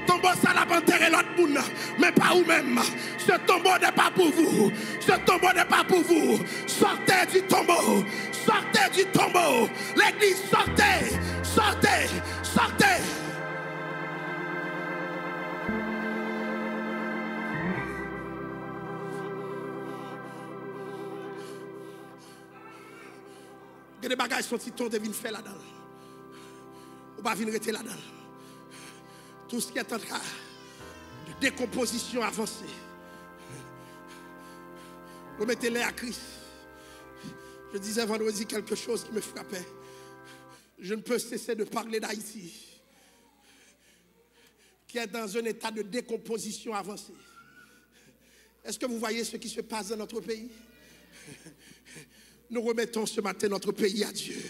A: Tombeau, ça l'a enterré l'autre monde, mais pas vous-même. Ce tombeau n'est pas pour vous. Ce tombeau n'est pas pour vous. Sortez du tombeau. Sortez du tombeau. L'église, sortez. Sortez. Sortez. Il y a des bagages sont titons de venir faire là-dedans. Ou pas venir rester là-dedans. Tout ce qui est en train de décomposition avancée. Remettez-les à Christ. Je disais vendredi quelque chose qui me frappait. Je ne peux cesser de parler d'Haïti, qui est dans un état de décomposition avancée. Est-ce que vous voyez ce qui se passe dans notre pays? Nous remettons ce matin notre pays à Dieu.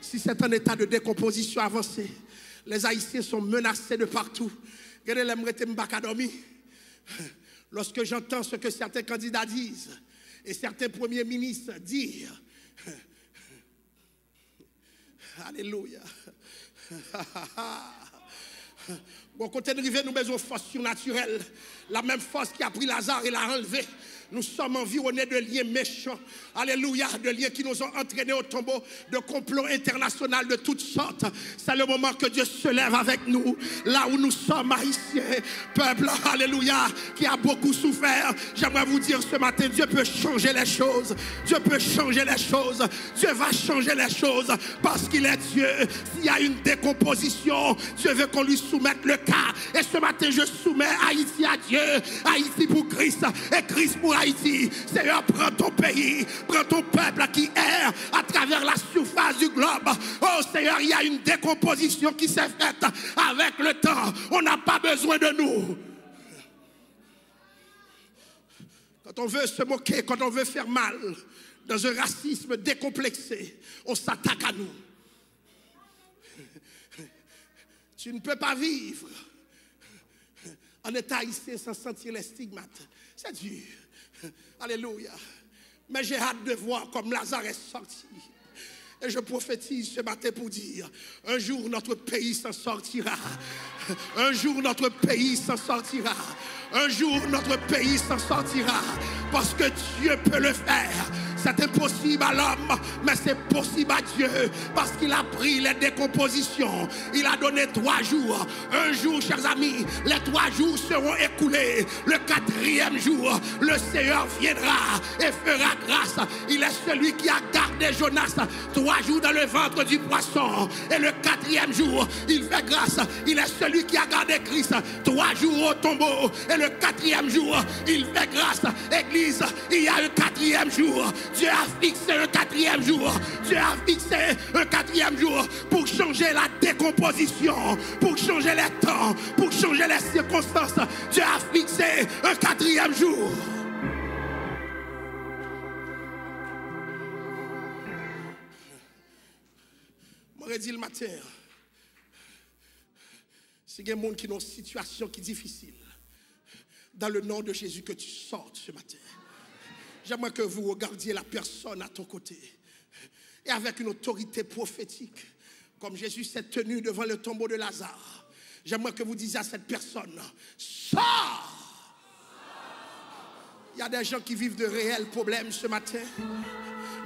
A: Si c'est un état de décomposition avancée, les Haïtiens sont menacés de partout. Lorsque j'entends ce que certains candidats disent et certains premiers ministres dire, alléluia, Bon côté de rivière, nous avons besoin de force surnaturelle. La même force qui a pris Lazare et l'a enlevé. Nous sommes environnés de liens méchants. Alléluia, de liens qui nous ont entraînés au tombeau, de complots internationaux de toutes sortes. C'est le moment que Dieu se lève avec nous. Là où nous sommes haïtiens, peuple, alléluia, qui a beaucoup souffert. J'aimerais vous dire ce matin, Dieu peut changer les choses. Dieu peut changer les choses. Dieu va changer les choses parce qu'il est Dieu. S'il y a une décomposition, Dieu veut qu'on lui soumette le cas. Et ce matin, je soumets Haïti à Dieu. Haïti pour Christ et Christ pour Haïti. Seigneur, prends ton pays, prends ton peuple qui erre à travers la surface du globe. Oh Seigneur, il y a une décomposition qui s'est faite avec le temps. On n'a pas besoin de nous. Quand on veut se moquer, quand on veut faire mal, dans un racisme décomplexé, on s'attaque à nous. Tu ne peux pas vivre en état haïtien sans sentir les stigmates. C'est dur. Alléluia. Mais j'ai hâte de voir comme Lazare est sorti. Et je prophétise ce matin pour dire, un jour notre pays s'en sortira. Un jour notre pays s'en sortira. Un jour notre pays s'en sortira. Parce que Dieu peut le faire. C'est impossible à l'homme, mais c'est possible à Dieu. Parce qu'il a pris les décompositions. Il a donné 3 jours. Un jour, chers amis, les 3 jours seront écoulés. Le 4e jour, le Seigneur viendra et fera grâce. Il est celui qui a gardé Jonas 3 jours dans le ventre du poisson. Et le 4e jour, il fait grâce. Il est celui qui a gardé Christ 3 jours au tombeau. Et le 4e jour, il fait grâce. Église, il y a un 4e jour. Dieu a fixé un 4e jour. Dieu a fixé un 4e jour pour changer la décomposition, pour changer les temps, pour changer les circonstances. Dieu a fixé un 4e jour. M'aurait dit le matin, si il y a des gens qui ont une situation qui est difficile, dans le nom de Jésus, que tu sortes ce matin. J'aimerais que vous regardiez la personne à ton côté. Et avec une autorité prophétique, comme Jésus s'est tenu devant le tombeau de Lazare, j'aimerais que vous disiez à cette personne, sors! Il y a des gens qui vivent de réels problèmes ce matin,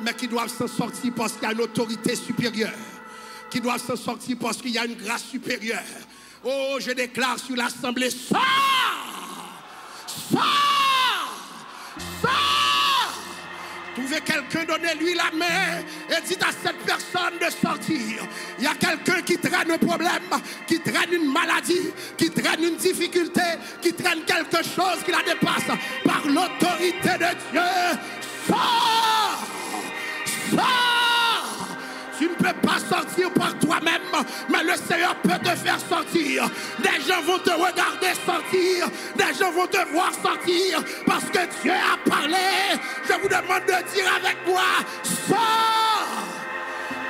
A: mais qui doivent s'en sortir parce qu'il y a une autorité supérieure. Qui doivent s'en sortir parce qu'il y a une grâce supérieure. Oh, je déclare sur l'assemblée, sors! Sors! Sors! Trouvez quelqu'un, donnez-lui la main et dites à cette personne de sortir. Il y a quelqu'un qui traîne un problème, qui traîne une maladie, qui traîne une difficulté, qui traîne quelque chose qui la dépasse. Par l'autorité de Dieu, sors! Sors! Tu ne peux pas sortir par toi-même, mais le Seigneur peut te faire sortir. Des gens vont te regarder sortir, des gens vont te voir sortir, parce que Dieu a parlé. Je vous demande de dire avec moi, sors!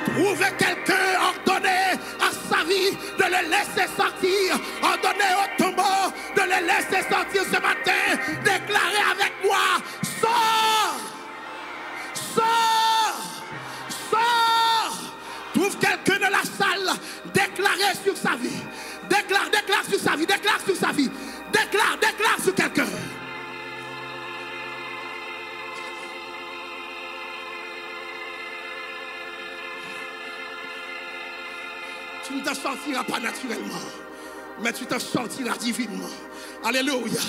A: Trouvez quelqu'un, ordonnez à sa vie de le laisser sortir. Ordonnez au tombeau de le laisser sortir ce matin. Déclarez avec moi, sors! Sors! Sors! Trouve quelqu'un dans la salle, déclarez sur sa vie. Déclare sur sa vie, déclare sur sa vie. Déclare sur quelqu'un. Tu ne t'en sortiras pas naturellement, mais tu t'en sortiras divinement. Alléluia.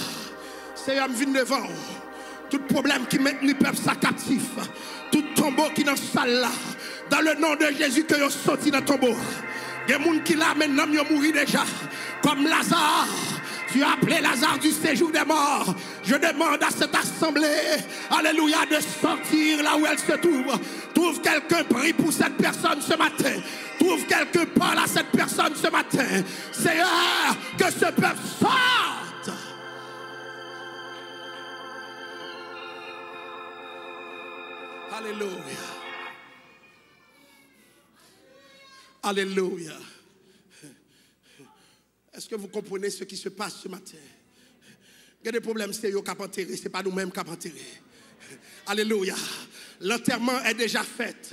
A: Seigneur, me vient devant. Tout problème qui met le peuple ça captif, tout tombeau qui dans salle là, dans le nom de Jésus que vous sorti dans le tombeau. Il y a des gens qui là maintenant ils mourent déjà, comme Lazare. Tu as appelé Lazare du séjour des morts. Je demande à cette assemblée, alléluia, de sortir là où elle se trouve. Trouve quelqu'un, prie pour cette personne ce matin. Trouve quelqu'un, parle à cette personne ce matin. Seigneur, que ce peuple sorte. Alléluia. Alléluia. Est-ce que vous comprenez ce qui se passe ce matin? Il y a des problèmes sérieux qu'à enterrer, ce n'est pas nous-mêmes qu'à enterrer. Alléluia. L'enterrement est déjà fait.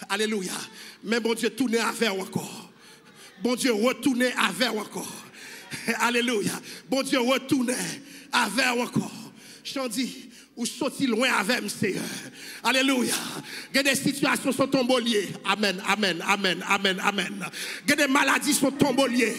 A: Alléluia. Mais bon Dieu, tournez à vers encore. Bon Dieu, retournez à vers encore. Alléluia. Bon Dieu, retournez avec encore. Je dis, ou sorti loin avec Seigneur. Alléluia. Il y a des situations sont tomboliers. Amen, amen, amen, amen, amen. Il y a des maladies sont tomboliers.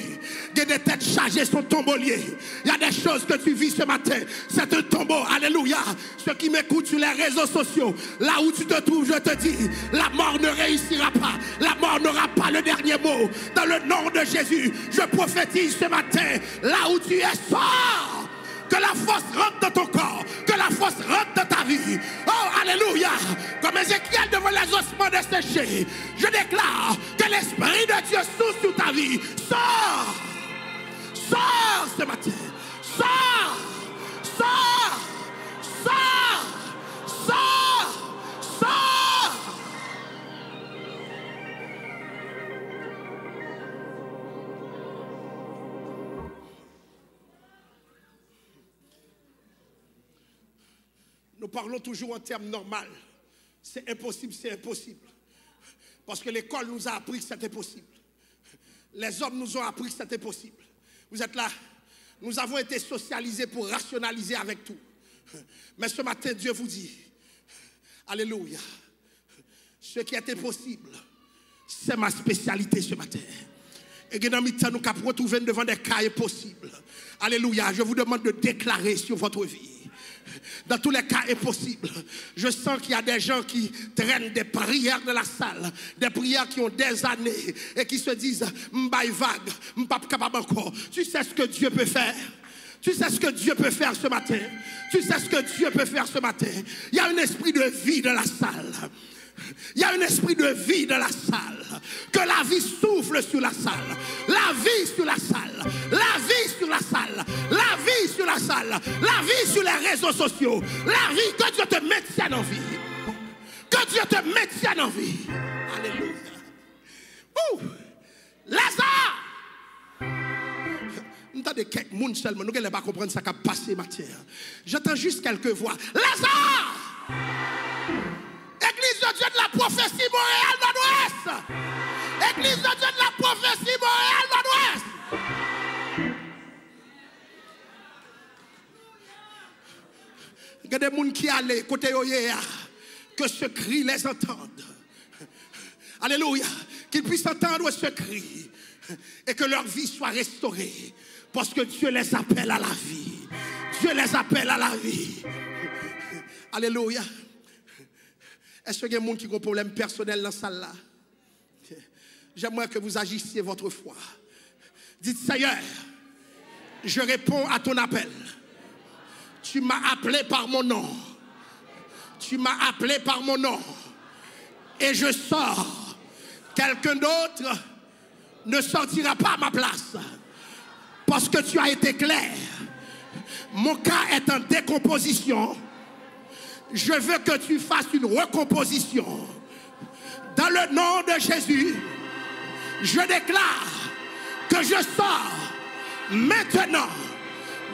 A: Il y a des têtes chargées sont tomboliers. Il y a des choses que tu vis ce matin. C'est un tombeau. Alléluia. Ceux qui m'écoutent sur les réseaux sociaux, là où tu te trouves, je te dis, la mort ne réussira pas. La mort n'aura pas le dernier mot. Dans le nom de Jésus, je prophétise ce matin, là où tu es, sors. Que la force rentre dans ton corps. Que la force rentre dans ta vie. Oh, alléluia. Comme Ézéchiel devant les ossements desséchés, je déclare que l'Esprit de Dieu souffle sur ta vie. Sors. Sors ce matin. Sors. Sors. Sors. Sors. Sors. Nous parlons toujours en termes normaux. C'est impossible, c'est impossible. Parce que l'école nous a appris que c'était possible. Les hommes nous ont appris que c'était possible. Vous êtes là. Nous avons été socialisés pour rationaliser avec tout. Mais ce matin, Dieu vous dit, alléluia, ce qui était possible, c'est ma spécialité ce matin. Et que dans le temps, nous nous retrouver devant des cas impossibles. Alléluia, je vous demande de déclarer sur votre vie. Dans tous les cas impossibles, je sens qu'il y a des gens qui traînent des prières de la salle, des prières qui ont des années et qui se disent m'baille vague, m'pas capable encore. Tu sais ce que Dieu peut faire? Tu sais ce que Dieu peut faire ce matin? Tu sais ce que Dieu peut faire ce matin? Il y a un esprit de vie dans la salle. Il y a un esprit de vie dans la salle. Que la vie souffle sur la salle. La vie sur la salle. La vie sur la salle. La vie sur la salle. La vie sur les réseaux sociaux. La vie, que Dieu te maintienne en vie. Que Dieu te maintienne en vie. Alléluia. Ouh. Lazare. Entendez quelques monde seulement. Nous ne pouvons pas comprendre ce qui a passé matin. J'entends juste quelques voix. Lazare. Église de Dieu de la prophétie Montréal Nord-Ouest. Église de Dieu de la prophétie Montréal Nord-Ouest. Il y a des gens qui allaient côté Oyeya, que ce cri les entende. Alléluia. Qu'ils puissent entendre ce cri et que leur vie soit restaurée. Parce que Dieu les appelle à la vie. Dieu les appelle à la vie. Alléluia. Est-ce qu'il y a des gens qui ont un problème personnel dans la salle là? J'aimerais que vous agissiez votre foi. Dites, Seigneur, je réponds à ton appel. Tu m'as appelé par mon nom. Tu m'as appelé par mon nom. Et je sors. Quelqu'un d'autre ne sortira pas à ma place. Parce que tu as été clair. Mon cas est en décomposition. Je veux que tu fasses une recomposition. Dans le nom de Jésus, je déclare que je sors maintenant.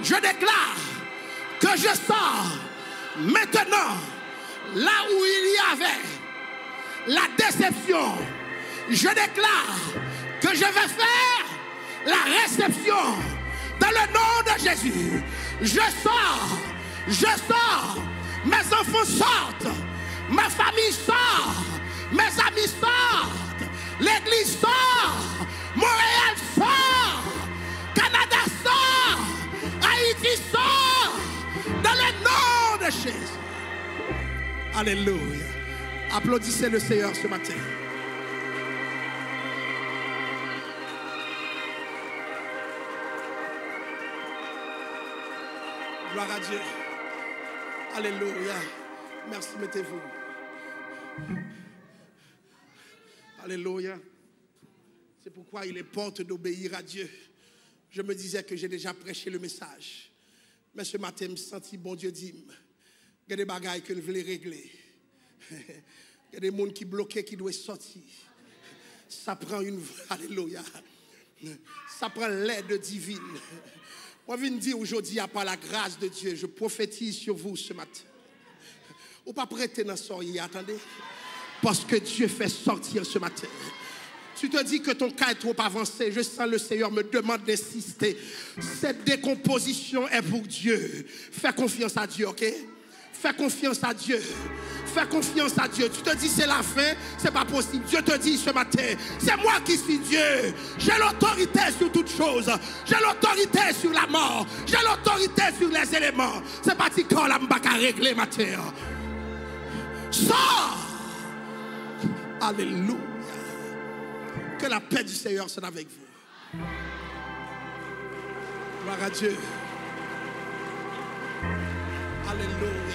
A: Je déclare que je sors maintenant. Là où il y avait la déception, je déclare que je vais faire la réception. Dans le nom de Jésus, je sors. Mes enfants sortent, ma famille sort, mes amis sortent, l'église sort, Montréal sort, Canada sort, Haïti sort, dans le nom de Jésus. Alléluia. Applaudissez le Seigneur ce matin. Gloire à Dieu. Alléluia. Merci, mettez-vous. Alléluia. C'est pourquoi il est porte d'obéir à Dieu. Je me disais que j'ai déjà prêché le message. Mais ce matin, je me sentis, bon Dieu dit, il y a des bagailles que je voulais régler. Il y a des gens qui bloquent, qui doivent sortir. Ça prend une... Alléluia. Ça prend l'aide divine. Moi, je viens dire aujourd'hui, par la grâce de Dieu, je prophétise sur vous ce matin. Ou pas prêter dans son lit, attendez. Parce que Dieu fait sortir ce matin. Tu te dis que ton cas est trop avancé. Je sens le Seigneur me demande d'insister. Cette décomposition est pour Dieu. Fais confiance à Dieu, ok? Fais confiance à Dieu. Fais confiance à Dieu. Tu te dis c'est la fin, c'est pas possible. Dieu te dit ce matin, c'est moi qui suis Dieu. J'ai l'autorité sur toutes choses. J'ai l'autorité sur la mort. J'ai l'autorité sur les éléments. C'est pas si quand la m'baka régler matin. Sors. Alléluia. Que la paix du Seigneur soit avec vous. Gloire à Dieu. Alléluia.